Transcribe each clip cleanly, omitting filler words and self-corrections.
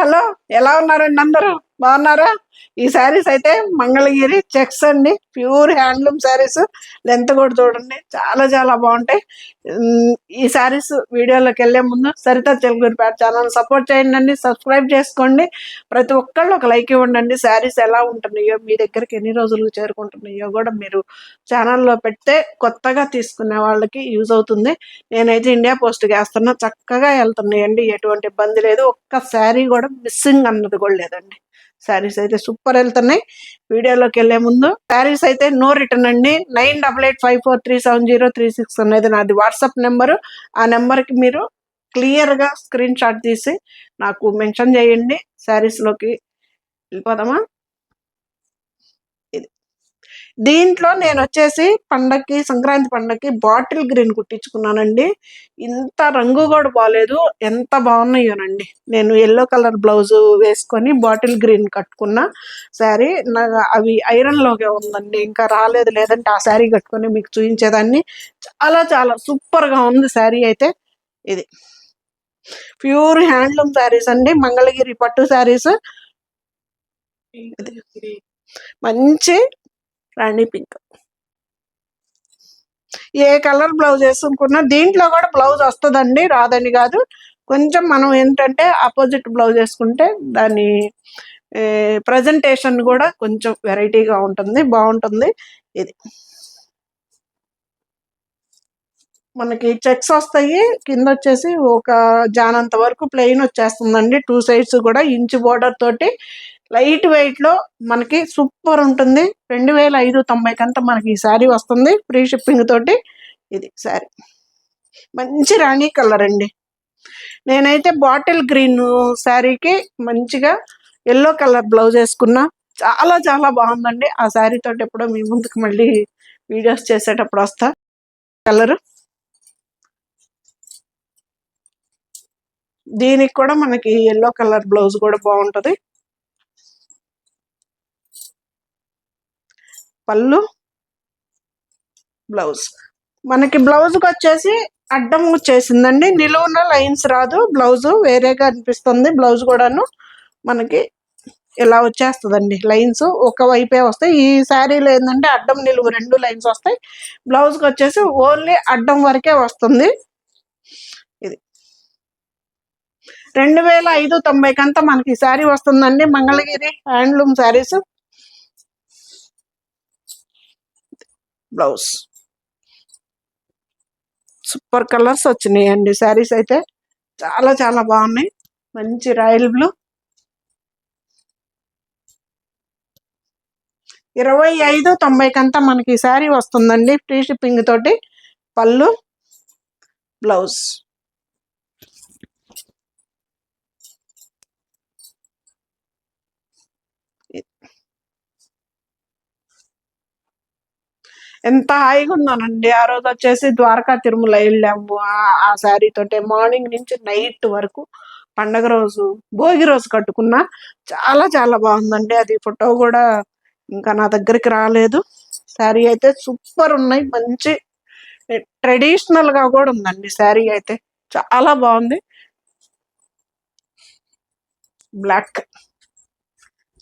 Hello, ఎలా ఉన్నారండి అందరూ? బాగున్నారా? ఈ శారీస్ అయితే మంగళగిరి చెక్స్ అండి, ప్యూర్ హ్యాండ్లూమ్ శారీస్. లెంత్ కూడా చూడండి, చాలా చాలా బాగుంటాయి. ఈ శారీస్ వీడియోలోకి వెళ్ళే ముందు సరిత చెలుగురిపేట ఛానల్ సపోర్ట్ చేయండి, సబ్స్క్రైబ్ చేసుకోండి. ప్రతి ఒక్కళ్ళు ఒక లైక్ ఇవ్వండి. శారీస్ ఎలా ఉంటున్నాయో, మీ దగ్గరికి ఎన్ని రోజులకు చేరుకుంటున్నాయో కూడా మీరు ఛానల్లో పెడితే కొత్తగా తీసుకునే వాళ్ళకి యూజ్ అవుతుంది. నేనైతే ఇండియా పోస్ట్కి వేస్తున్నా, చక్కగా వెళ్తున్నాయండి, ఎటువంటి ఇబ్బంది లేదు. ఒక్క శారీ కూడా మిస్సింగ్ అన్నది కూడా లేదండి. శారీస్ అయితే సూపర్ వెళ్తున్నాయి. వీడియోలోకి వెళ్ళే ముందు శారీస్ అయితే నో రిటర్న్ అండి. 9885437036 అనేది నాది వాట్సాప్ నెంబరు. ఆ నెంబర్కి మీరు క్లియర్గా స్క్రీన్ షాట్ తీసి నాకు మెన్షన్ చేయండి. శారీస్లోకి వెళ్ళిపోదామా? దీంట్లో నేను వచ్చేసి పండక్కి, సంక్రాంతి పండక్కి బాటిల్ గ్రీన్ కుట్టించుకున్నానండి. ఇంత రంగు కూడా బాగాలేదు, ఎంత బాగున్నాయోనండి. నేను ఎల్లో కలర్ బ్లౌజ్ వేసుకొని బాటిల్ గ్రీన్ కట్టుకున్న శారీ అవి ఐరన్లోకే ఉందండి, ఇంకా రాలేదు. లేదంటే ఆ శారీ కట్టుకొని మీకు చూపించేదాన్ని. చాలా చాలా సూపర్గా ఉంది శారీ అయితే. ఇది ప్యూర్ హ్యాండ్లూమ్ శారీస్ అండి, మంగళగిరి పట్టు శారీస్. మంచి రాణి పింక్, ఏ కలర్ బ్లౌజ్ వేసుకున్నా దీంట్లో కూడా బ్లౌజ్ వస్తుందండి, రాదని కాదు. కొంచెం మనం ఏంటంటే ఆపోజిట్ బ్లౌజ్ వేసుకుంటే దాని ప్రజెంటేషన్ కూడా కొంచెం వెరైటీగా ఉంటుంది, బాగుంటుంది. ఇది మనకి చెక్స్ వస్తాయి, కింద వచ్చేసి ఒక జానంత వరకు ప్లెయిన్ వచ్చేస్తుందండి. 2 సైడ్స్ కూడా ఇంచు బోర్డర్ తోటి లైట్ వెయిట్ లో మనకి సూపర్ ఉంటుంది. 2590 అంతా మనకి ఈ శారీ వస్తుంది, ఫ్రీ షిప్పింగ్ తోటి. ఇది శారీ మంచి రాణి కలర్ అండి. నేనైతే బాటిల్ గ్రీన్ శారీకి మంచిగా ఎల్లో కలర్ బ్లౌజ్ వేసుకున్నా, చాలా చాలా బాగుందండి. ఆ శారీ తోటి ఎప్పుడో మీ ముందుకు మళ్ళీ వీడియోస్ చేసేటప్పుడు వస్తా. కలర్ దీనికి కూడా మనకి ఎల్లో కలర్ బ్లౌజ్ కూడా బాగుంటది. పళ్ళు, బ్లౌజ్ మనకి బ్లౌజ్కి వచ్చేసి అడ్డం వచ్చేసిందండి, నిలువున లైన్స్ రాదు. బ్లౌజ్ వేరేగా అనిపిస్తుంది. బ్లౌజ్ కూడాను మనకి ఇలా వచ్చేస్తుందండి, లైన్స్ ఒక వైపే వస్తాయి. ఈ శారీలో ఏంటంటే అడ్డం నిలువు 2 లైన్స్ వస్తాయి. బ్లౌజ్కి వచ్చేసి ఓన్లీ అడ్డం వరకే వస్తుంది. ఇది 2590 అంతా మనకి శారీ వస్తుందండి, Mangalagiri handloom saris. Blouse super colours వచ్చినాయండి. శారీస్ అయితే చాలా చాలా బాగున్నాయి. మంచి రాయల్ బ్లూ, 2590 అంతా మనకి శారీ వస్తుందండి, ఫ్రీ షిప్పింగ్ తోటి. పళ్ళు, బ్లౌజ్ ఎంత హాయిగా ఉన్నానండి. ఆ రోజు వచ్చేసి ద్వారకా తిరుమల వెళ్ళాము. ఆ శారీ తోటే మార్నింగ్ నుంచి నైట్ వరకు, పండగ రోజు భోగి రోజు కట్టుకున్నా. చాలా చాలా బాగుందండి. అది ఫోటో కూడా ఇంకా నా దగ్గరికి రాలేదు. శారీ అయితే సూపర్ ఉన్నాయి, మంచి ట్రెడిషనల్ గా కూడా ఉందండి శారీ అయితే, చాలా బాగుంది. బ్లాక్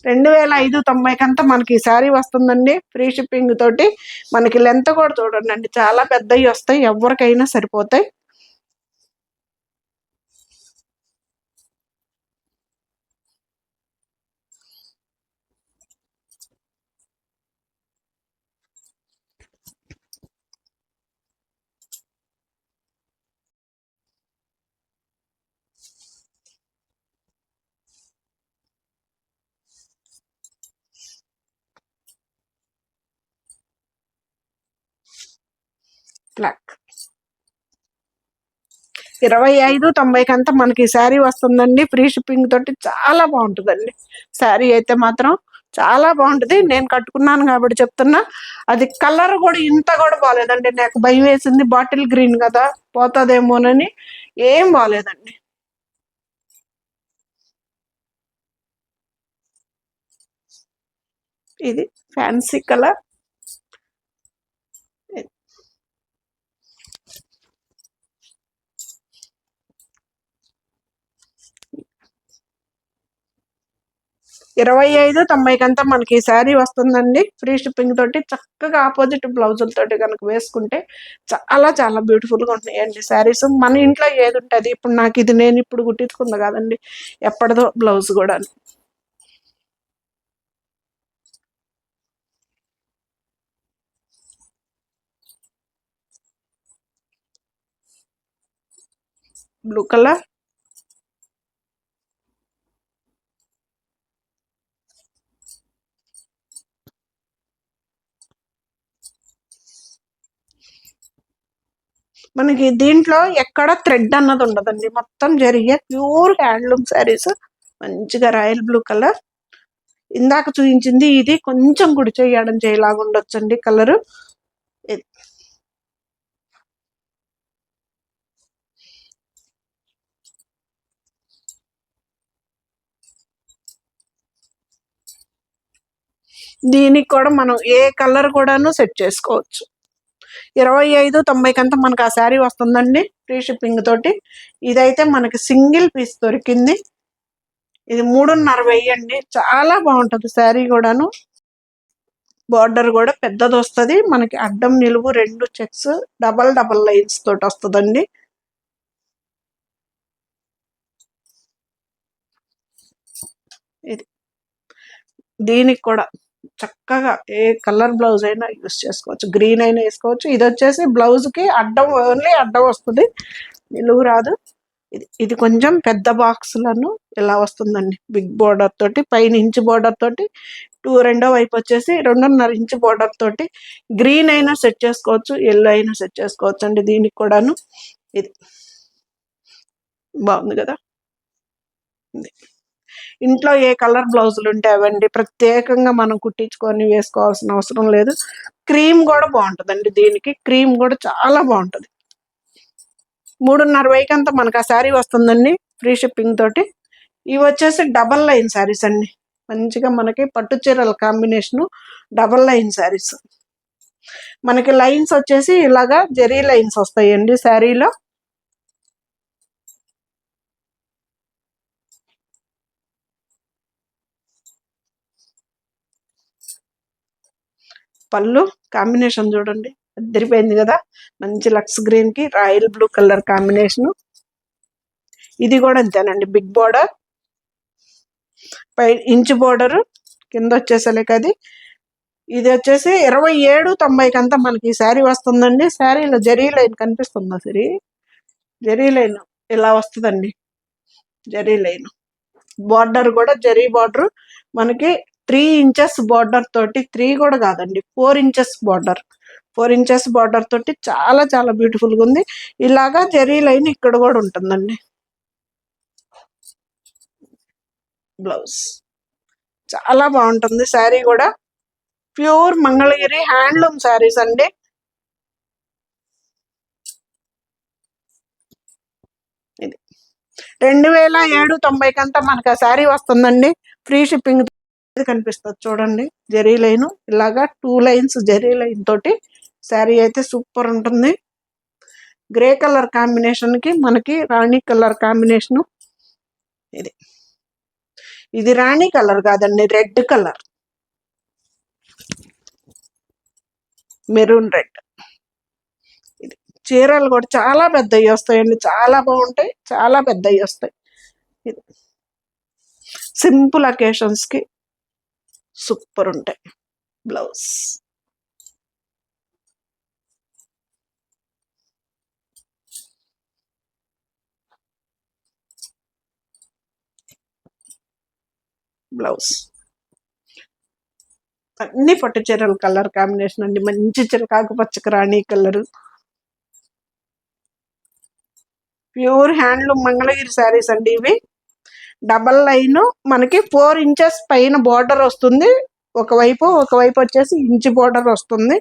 2590 అంతా మనకి శారీ వస్తుందండి, ఫ్రీ షిప్పింగ్ తోటి. మనకి లెంత్ కూడా చూడండి అండి, చాలా పెద్దవి వస్తాయి, ఎవరికైనా సరిపోతాయి. బ్లాక్ 2590 అంతా మనకి శారీ వస్తుందండి, ఫ్రీ షిప్పింగ్ తోటి. చాలా బాగుంటుందండి శారీ అయితే మాత్రం, చాలా బాగుంటుంది. నేను కట్టుకున్నాను కాబట్టి చెప్తున్నా. అది కలర్ కూడా ఇంత కూడా బాగాలేదండి, నాకు భయం వేసింది. బాటిల్ గ్రీన్ కదా, పోతుందేమోనని. ఏం బాగాలేదండి. ఇది ఫ్యాన్సీ కలర్, 25,90 మనకి ఈ శారీ వస్తుందండి. ఫ్రీ షిప్పింగ్ తోటి చక్కగా ఆపోజిట్ బ్లౌజులతోటి కనుక వేసుకుంటే చాలా చాలా బ్యూటిఫుల్గా ఉంటున్నాయండి శారీస్. మన ఇంట్లో ఏది ఉంటుంది, ఇప్పుడు నాకు ఇది నేను ఇప్పుడు కుట్టించుకుంది కాదండి, ఎప్పటిదో బ్లౌజ్ కూడా. బ్లూ కలర్, మనకి దీంట్లో ఎక్కడ థ్రెడ్ అన్నది ఉండదండి, మొత్తం జరిగే ప్యూర్ హ్యాండ్లూమ్ శారీస్. మంచిగా రాయల్ బ్లూ కలర్. ఇందాక చూపించింది ఇది కొంచెం గుడి చేయడం చేయలాగా ఉండొచ్చండి కలరు. దీనికి కూడా మనం ఏ కలర్ కూడాను సెట్ చేసుకోవచ్చు. 25,90 మనకు ఆ శారీ వస్తుందండి ఫ్రీ షిప్పింగ్ తోటి. ఇదైతే మనకి సింగిల్ పీస్ దొరికింది. ఇది 3.5 వేయండి. చాలా బాగుంటుంది శారీ కూడాను. బార్డర్ కూడా పెద్దది వస్తుంది మనకి, అడ్డం నిలువు 2 చెక్స్ డబల్ డబల్ లైన్స్ తోటి వస్తుందండి. ఇది దీనికి కూడా చక్కగా ఏ కలర్ బ్లౌజ్ అయినా యూస్ చేసుకోవచ్చు, గ్రీన్ అయినా వేసుకోవచ్చు. ఇది వచ్చేసి బ్లౌజ్కి అడ్డం, ఓన్లీ అడ్డం వస్తుంది, నిలువు రాదు. ఇది కొంచెం పెద్ద బాక్స్లను ఇలా వస్తుందండి, బిగ్ బోర్డర్ తోటి, పైన ఇంచ్ బోర్డర్ తోటి, రెండో వైపు వచ్చేసి 2.5 ఇంచ్ బోర్డర్ తోటి. గ్రీన్ అయినా సెట్ చేసుకోవచ్చు, ఎల్లో అయినా సెట్ చేసుకోవచ్చు అండి. దీనికి కూడాను ఇది బాగుంది కదా. ఇంట్లో ఏ కలర్ బ్లౌజులు ఉంటే అవండి, ప్రత్యేకంగా మనం కుట్టించుకొని వేసుకోవాల్సిన అవసరం లేదు. క్రీమ్ కూడా బాగుంటుందండి, దీనికి క్రీమ్ కూడా చాలా బాగుంటుంది. 3.5 మనకు ఆ శారీ వస్తుందండి ఫ్రీ షిప్పింగ్ తోటి. ఇవి వచ్చేసి డబల్ లైన్ శారీస్ అండి, మంచిగా మనకి పట్టు చీరల కాంబినేషను డబల్ లైన్ శారీస్. మనకి లైన్స్ వచ్చేసి ఇలాగా జెరీ లైన్స్ వస్తాయండి శారీలో. పళ్ళు కాంబినేషన్ చూడండి, అదిరిపోయింది కదా. మంచి లక్స్ గ్రీన్ కి రాయల్ బ్లూ కలర్ కాంబినేషన్. ఇది కూడా అంతేనండి, బిగ్ బోర్డర్, పై ఇంచు బోర్డర్, కింద వచ్చేసరికి అది. ఇది వచ్చేసి 27.90 మనకి ఈ శారీ వస్తుందండి. శారీలో జరీ లైన్ కనిపిస్తుందా సరే, జరీ లైన్ ఇలా వస్తుందండి, జరీ లైన్. బార్డర్ కూడా జరీ బార్డర్ మనకి 3 ఇంచెస్ బార్డర్ తోటి, 3 కూడా కాదండి 4 ఇంచెస్ బార్డర్, 4 ఇంచెస్ బార్డర్ తోటి చాలా చాలా బ్యూటిఫుల్గా ఉంది. ఇలాగా జరీ లైన్ ఇక్కడ కూడా ఉంటుందండి. బ్లౌజ్ చాలా బాగుంటుంది శారీ కూడా, ప్యూర్ మంగళగిరి హ్యాండ్లూమ్ శారీస్ అండి. ఇది 2,790 మనకు ఆ శారీ వస్తుందండి ఫ్రీ షిప్పింగ్. కనిపిస్తుంది చూడండి, జరీ లైన్ ఇలాగా 2 లైన్స్ జరీ లైన్ తోటి శారీ అయితే సూపర్ ఉంటుంది. గ్రే కలర్ కాంబినేషన్ కి మనకి రాణి కలర్ కాంబినేషను. ఇది రాణి కలర్ కాదండి, రెడ్ కలర్, మెరూన్ రెడ్. ఇది చీరలు కూడా చాలా పెద్దవి వస్తాయండి, చాలా బాగుంటాయి, చాలా పెద్దవి వస్తాయి. ఇది సింపుల్ అకేషన్స్ కి సూపర్ ఉంటాయి. బ్లౌజ్ బ్లౌజ్ అన్ని పట్టు చీరల కలర్ కాంబినేషన్ అండి, మంచి చిరకాకు పచ్చకి రాణి colour. Pure handloom Mangalagiri saris అండి ఇవి. డబల్ లైన్ మనకి 4 ఇంచెస్ పైన బార్డర్ వస్తుంది, ఒకవైపు వచ్చేసి ఇంచు బార్డర్ వస్తుంది.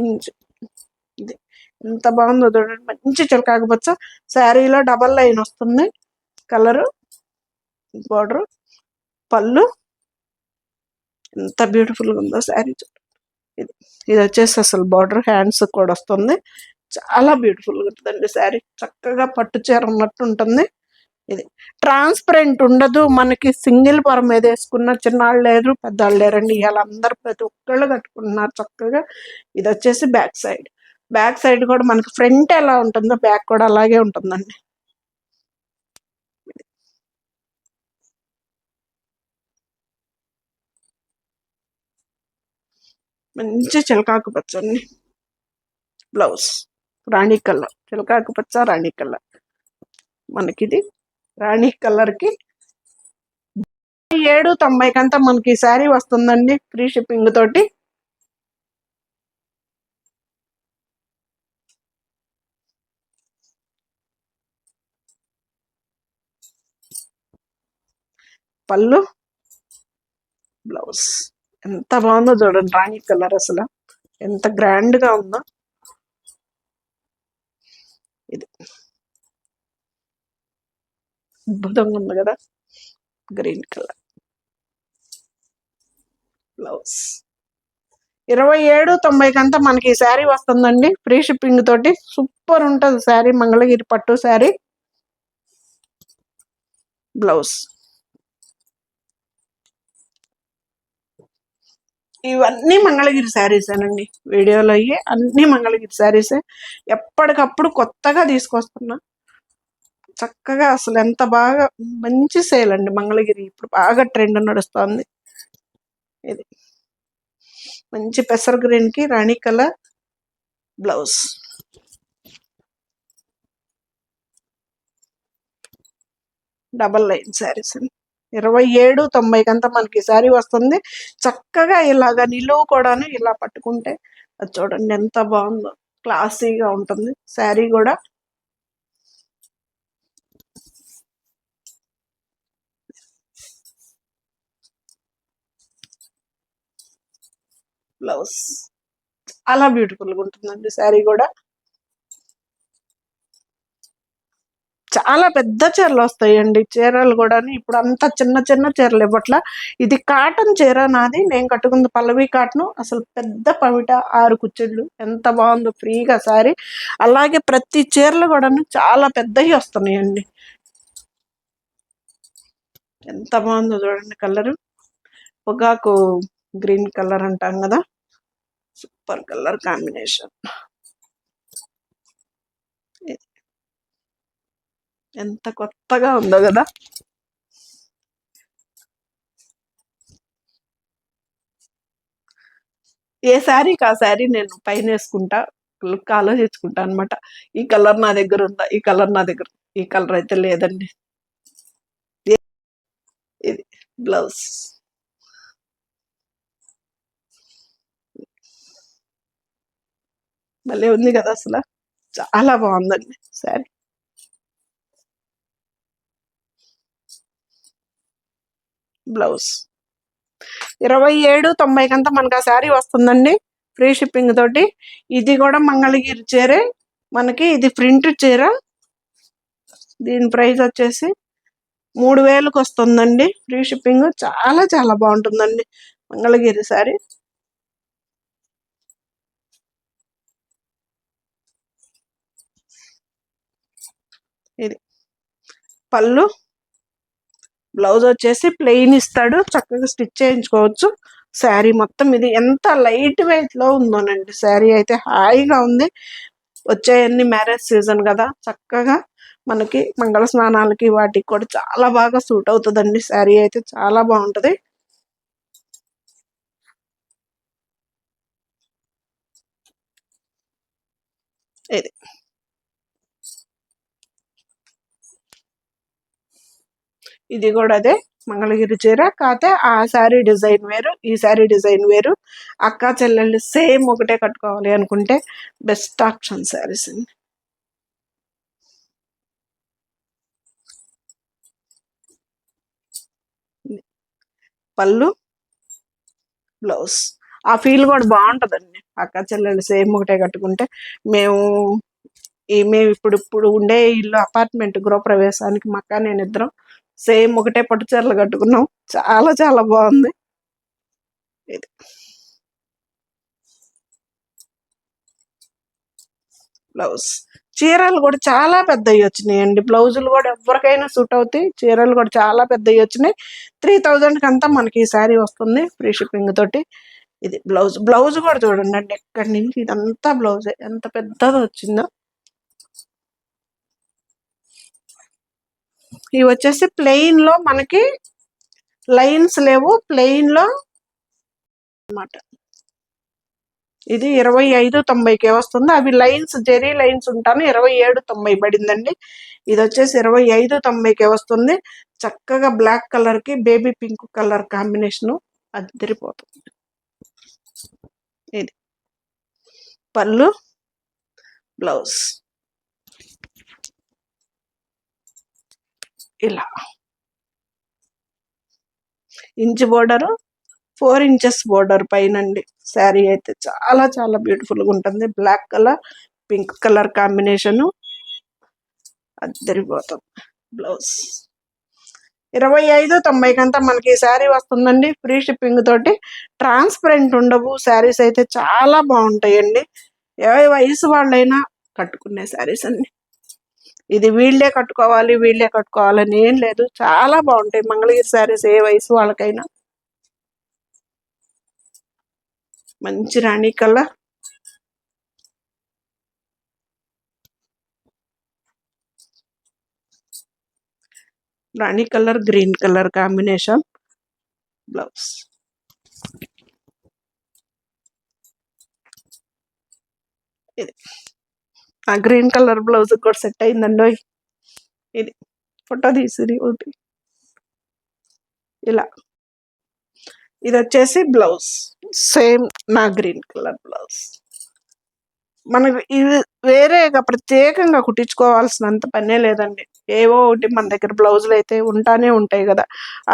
ఇంచు ఇది ఎంత బాగుందో చూడండి, మంచి చిలకాకు పచ్చ శారీలో డబల్ లైన్ వస్తుంది కలరు. బార్డర్, పళ్ళు ఎంత బ్యూటిఫుల్గా ఉందో శారీ. ఇది వచ్చేసి అసలు బార్డర్ హ్యాండ్స్ కూడా వస్తుంది, చాలా బ్యూటిఫుల్గా ఉంటుందండి శారీ. చక్కగా పట్టు చీర ఉన్నట్టు ఉంటుంది. ఇది ట్రాన్స్పరెంట్ ఉండదు, మనకి సింగిల్ పొర మీద వేసుకున్న చిన్నాళ్ళు లేరు పెద్దవాళ్ళు లేరండి, ఇవాళ అందరూ ప్రతి ఒక్కళ్ళు కట్టుకుంటున్నారు చక్కగా. ఇది వచ్చేసి బ్యాక్ సైడ్. బ్యాక్ సైడ్ కూడా మనకి ఫ్రంట్ ఎలా ఉంటుందో బ్యాక్ కూడా అలాగే ఉంటుందండి. మంచి చిలకాకు పచ్చండి బ్లౌజ్, రాణి కలర్, చిలకాకు పచ్చ రాణి కలర్. మనకిది రాణి కలర్కి 790 మనకి శారీ వస్తుందండి ఫ్రీ షిప్పింగ్ తోటి. పళ్ళు బ్లౌజ్ ఎంత బాగుందో చూడండి, రాణి కలర్ అసలు ఎంత గ్రాండ్ గా ఉందో. ఇది అద్భుతంగా ఉంది కదా, గ్రీన్ కలర్ బ్లౌజ్. 2790 మనకి ఈ శారీ వస్తుందండి ఫ్రీ షిప్పింగ్ తోటి. సూపర్ ఉంటుంది శారీ, మంగళగిరి పట్టు శారీ. బ్లౌజ్. ఇవన్నీ మంగళగిరి శారీసేనండి, వీడియోలో అయ్యి అన్ని మంగళగిరి శారీసే. ఎప్పటికప్పుడు కొత్తగా తీసుకొస్తున్నా చక్కగా. అసలు ఎంత బాగా మంచి సేల్ అండి మంగళగిరి, ఇప్పుడు బాగా ట్రెండ్ నడుస్తుంది. ఇది మంచి పెసర్ గ్రీన్ కి రాణి colour blouse. Double line saris అండి. 2790 మనకి శారీ వస్తుంది. చక్కగా ఇలాగా నిలువు కూడాను ఇలా పట్టుకుంటే అది చూడండి ఎంత బాగుందో, క్లాసీగా ఉంటుంది శారీ కూడా. బ్లౌజ్ చాలా బ్యూటిఫుల్గా ఉంటుందండి శారీ కూడా. చాలా పెద్ద చీరలు వస్తాయండి, చీరలు కూడా ఇప్పుడు అంత చిన్న చిన్న చీరలు ఇవ్వట్లా. ఇది కాటన్ చీర నాది, నేను కట్టుకుంది పల్లవి కాటన్. అసలు పెద్ద పవిట 6 కుచ్చిళ్ళు, ఎంత బాగుందో ఫ్రీగా శారీ. అలాగే ప్రతి చీరలు కూడా చాలా పెద్దవి వస్తున్నాయండి. ఎంత బాగుందో చూడండి కలరు, పొగాకు గ్రీన్ కలర్ అంటాం కదా, సూపర్ కలర్ కాంబినేషన్. ఎంత కొత్తగా ఉందో కదా. ఏ శారీకి ఆ శారీ నేను పైన వేసుకుంటా, లుక్ ఆలోచించుకుంటా అనమాట. ఈ కలర్ నా దగ్గర ఉందా, ఈ కలర్ నా దగ్గర, ఈ కలర్ అయితే లేదండి. ఇది బ్లౌజ్. మళ్ళీ ఉంది కదా అసలు, చాలా బాగుందండి శారీ. బ్లౌజ్ 2790 మనకు ఆ శారీ వస్తుందండి ఫ్రీ షిప్పింగ్ తోటి. ఇది కూడా మంగళగిరి చీరే మనకి, ఇది ప్రింట్ చీర. దీని ప్రైస్ వచ్చేసి 3000కి వస్తుందండి ఫ్రీ షిప్పింగ్. చాలా చాలా బాగుంటుందండి మంగళగిరి శారీ. ఇది పళ్ళు, బ్లౌజ్ వచ్చేసి ప్లెయిన్ ఇస్తాడు, చక్కగా స్టిచ్ చేయించుకోవచ్చు. శారీ మొత్తం ఇది ఎంత లైట్ వెయిట్ లో ఉందోనండి, శారీ అయితే హాయిగా ఉంది. వచ్చేయన్ని మ్యారేజ్ సీజన్ కదా, చక్కగా మనకి మంగళ స్నానాలకి వాటికి కూడా చాలా బాగా సూట్ అవుతుందండి. శారీ అయితే చాలా బాగుంటది. ఇది ఇది కూడా అదే మంగళగిరి చీర, కాకపోతే ఆ శారీ డిజైన్ వేరు, ఈ శారీ డిజైన్ వేరు. అక్క చెల్లెళ్ళు సేమ్ ఒకటే కట్టుకోవాలి అనుకుంటే బెస్ట్ ఆప్షన్ శారీస్ అండి. పళ్ళు, బ్లౌజ్. ఆ ఫీల్ కూడా బాగుంటుందండి, అక్క చెల్లెళ్ళు సేమ్ ఒకటే కట్టుకుంటే. మేము మేము ఇప్పుడు ఉండే ఇల్లు అపార్ట్మెంట్ గృహప్రవేశానికి మా అక్క నేను ఇద్దరం సేమ్ ఒకటే పట్టు చీరలు కట్టుకున్నాం, చాలా చాలా బాగుంది. ఇది బ్లౌజ్. చీరలు కూడా చాలా పెద్దవి వచ్చినాయండి. బ్లౌజులు కూడా ఎవరికైనా సూట్ అవుతాయి. చీరలు కూడా చాలా పెద్దవి వచ్చినాయి. 3000 అంతా మనకి ఈ శారీ వస్తుంది ఫ్రీ షిప్పింగ్ తోటి. ఇది బ్లౌజ్. బ్లౌజ్ కూడా చూడండి అండి, ఎక్కడి నుంచి ఇదంతా బ్లౌజే, ఎంత పెద్దది వచ్చిందో. ఇవి వచ్చేసి ప్లెయిన్ లో మనకి లైన్స్ లేవు, ప్లెయిన్ లో అన్నమాట. ఇది 2590కే వస్తుంది. అవి లైన్స్, జెరీ లైన్స్ ఉంటాను 2790 పడిందండి. ఇది వచ్చేసి 2590కే వస్తుంది. చక్కగా బ్లాక్ కలర్ కి బేబీ పింక్ కలర్ కాంబినేషను అదిరిపోతుంది. ఇది పళ్ళు, బ్లౌజ్ ఇలా ఇంచ్ బోర్డరు, 4 ఇంచెస్ బోర్డర్ పైనండి. శారీ అయితే చాలా చాలా బ్యూటిఫుల్గా ఉంటుంది. Black colour, pink colour combination అద్దరిపోతుంది. బ్లౌజ్ 2590 అంతా మనకి ఈ శారీ వస్తుందండి ఫ్రీ షిప్పింగ్ తోటి. ట్రాన్స్పరెంట్ ఉండవు శారీస్, అయితే చాలా బాగుంటాయండి. ఏ వయసు వాళ్ళైనా కట్టుకునే శారీస్ అండి. ఇది వీళ్ళే కట్టుకోవాలని ఏం లేదు, చాలా బాగుంటాయి మంగళగిరి శారీస్ ఏ వయసు వాళ్ళకైనా. మంచి రాణి కలర్, రాణి colour green colour combination blouse. ఇది ఆ గ్రీన్ కలర్ బ్లౌజ్ కూడా సెట్ అయిందండి. ఇది ఫోటో తీసిరి ఒకటి ఇలా. ఇది వచ్చేసి బ్లౌజ్, సేమ్ నా గ్రీన్ కలర్ బ్లౌజ్. మనకు ఇది వేరేగా ప్రత్యేకంగా కుట్టించుకోవాల్సినంత పనే లేదండి. ఏవో ఒకటి మన దగ్గర బ్లౌజులు అయితే ఉంటానే ఉంటాయి కదా,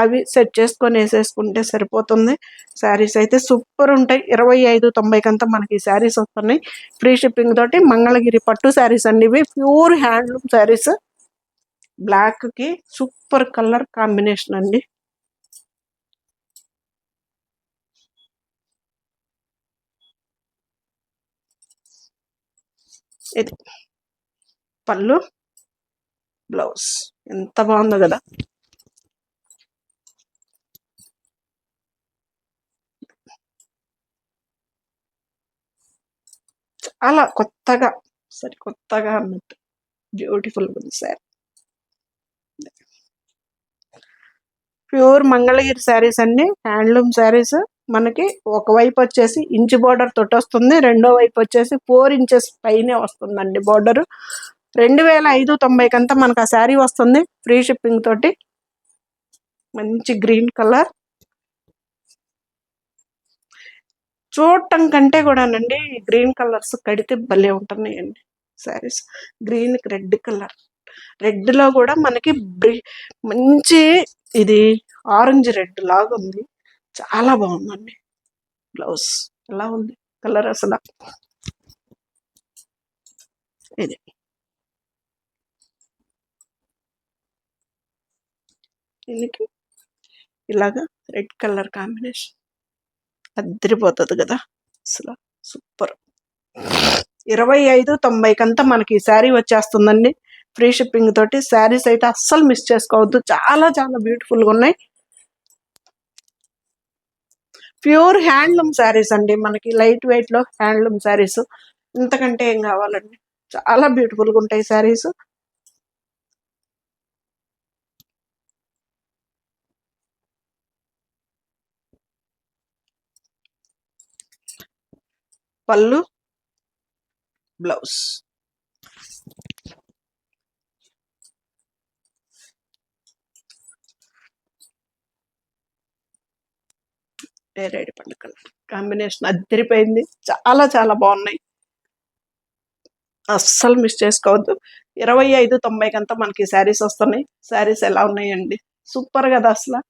అవి సెట్ చేసుకొని వేసేసుకుంటే సరిపోతుంది. శారీస్ అయితే సూపర్ ఉంటాయి. 2590 అంతా మనకి ఈ శారీస్ వస్తున్నాయి ఫ్రీ షిప్పింగ్ తోటి. మంగళగిరి పట్టు శారీస్ అండి ఇవి, ప్యూర్ హ్యాండ్లూమ్ శారీస్. బ్లాక్ కి సూపర్ కలర్ కాంబినేషన్ అండి. ఇది పళ్ళు, బ్లౌజ్ ఎంత బాగుందో కదా. చాలా కొత్తగా, కొత్తగా అన్నట్టు బ్యూటిఫుల్ ఉంది సార్. ప్యూర్ మంగళగిరి శారీస్ అండి, హ్యాండ్లూమ్ శారీస్. మనకి ఒకవైపు వచ్చేసి ఇంచ్ బోర్డర్ తోటి వస్తుంది, రెండో వైపు వచ్చేసి 4 ఇంచెస్ పైనే వస్తుందండి బోర్డర్. 2590 అంతా మనకు ఆ శారీ వస్తుంది ఫ్రీ షిప్పింగ్ తోటి. మంచి గ్రీన్ కలర్, చూడటం కంటే కూడానండి గ్రీన్ కలర్స్ కడితే భలే ఉంటున్నాయండి శారీస్. గ్రీన్కి రెడ్ కలర్, రెడ్లో కూడా మనకి మంచి ఇది ఆరెంజ్ రెడ్ లాగా ఉంది, చాలా బాగుందండి. బ్లౌజ్ ఎలా ఉంది కలర్ అసలు. ఇది దీనికి ఇలాగా రెడ్ కలర్ కాంబినేషన్ అద్దరిపోతుంది కదా అసలు, సూపర్. 2590 అంతా మనకి ఈ శారీ వచ్చేస్తుందండి ఫ్రీ షిప్పింగ్ తోటి. శారీస్ అయితే అస్సలు మిస్ చేసుకోవద్దు, చాలా చాలా బ్యూటిఫుల్గా ఉన్నాయి. ప్యూర్ హ్యాండ్లూమ్ శారీస్ అండి మనకి, లైట్ వెయిట్ లో హ్యాండ్లూమ్ శారీస్. ఇంతకంటే ఏం కావాలండి, చాలా బ్యూటిఫుల్గా ఉంటాయి శారీస్. పళ్ళు, బ్లౌజ్. నేరేడు పండు కలర్ కాంబినేషన్ అద్దరిపోయింది, చాలా చాలా బాగున్నాయి, అస్సలు మిస్ చేసుకోవద్దు. 2590 అంతా మనకి శారీస్ వస్తున్నాయి. శారీస్ ఎలా ఉన్నాయండి, సూపర్ కదా అసలు.